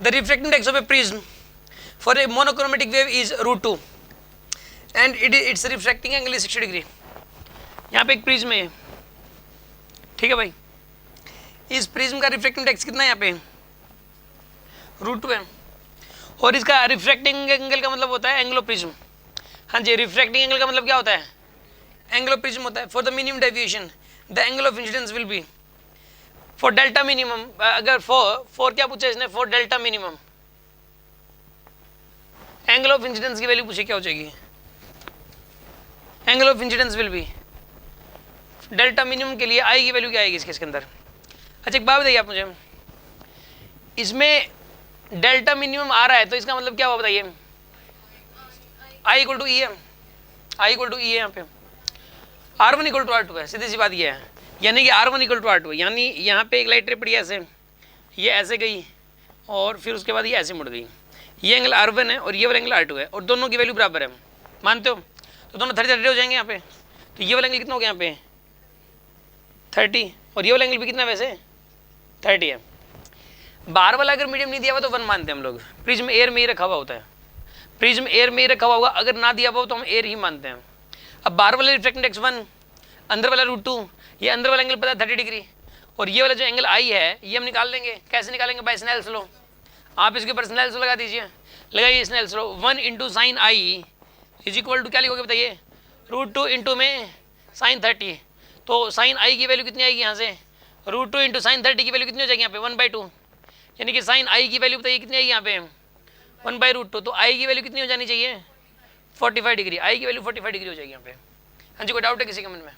The refracting index of A prism for a monochromatic wave is √2 and it's refracting angle is 60 degree. यहाँ पे एक prism है, ठीक है भाई, इस प्रिज्म का रिफ्रैक्टिंग इंडेक्स कितना है यहाँ पे √2 है, और इसका रिफ्रैक्टिंग एंगल का मतलब होता है एंगल ऑफ प्रिज्म। हाँ जी, रिफ्रैक्टिंग एंगल का मतलब क्या होता है, एंगल ऑफ प्रिज्म होता है। For the minimum deviation the angle of incidence will be for delta minimum, अगर फॉर क्या पूछा इसने, for delta minimum angle of incidence की वैल्यू पूछी, क्या हो जाएगी, angle of incidence will be delta minimum के लिए आई की वैल्यू क्या आएगी इसके अंदर। अच्छा एक बात बताइए आप मुझे, इसमें डेल्टा मिनिमम आ रहा है तो इसका मतलब क्या हुआ बताइए, आई इक्वल टू ई है, आई इक्वल टू ई है, यहाँ पे R1 इक्वल टू R2 है, सीधी सी बात ये है, यानी कि R1 इक्वल टू R2 है, यानी यहाँ पे एक लाइट रे पड़ी ऐसे, ये ऐसे गई और फिर उसके बाद ये ऐसे मुड़ गई, ये एंगल R1 है और ये वाला एंगल R2 है और दोनों की वैल्यू बराबर है, मानते हो, तो दोनों 30 हो जाएंगे यहाँ पे, तो ये वाला एंगल कितना हो गया यहाँ पे 30 और ये वाला एंगल भी कितना वैसे 30 है। बाहर वाला अगर मीडियम नहीं दिया हुआ तो 1 मानते हैं हम लोग, प्रिज्म एयर में ही रखा हुआ होता है, प्रिज्म एयर में ही रखा हुआ होगा, अगर ना दिया हुआ तो हम एयर ही मानते हैं। अब बाहर वाला रिफ्रैक्टिंग इंडेक्स 1, अंदर वाला √2, ये अंदर वाला एंगल पता है 30 डिग्री, और ये वाला जो एंगल आई है ये हम निकाल लेंगे, कैसे निकालेंगे, बाय स्नेल्स लॉ। आप इसके ऊपर स्नेल्स लॉ लगा दीजिए, लगाइए Snell's law, 1 × sin i is equal to क्या लिखोगे बताइए, √2 इंटू में sin 30, तो sin i की वैल्यू कितनी आएगी यहाँ से, √2 इंटू sin 30 की वैल्यू कितनी हो जाएगी यहाँ पे 1/2, यानी कि sin i की वैल्यू बताइए कितनी आएगी यहाँ पे 1/√2, तो i की वैल्यू कितनी हो जानी चाहिए 45 डिग्री, i की वैल्यू 45 डिग्री हो जाएगी यहाँ पे। हाँ जी, कोई डाउट है किसी के मन में।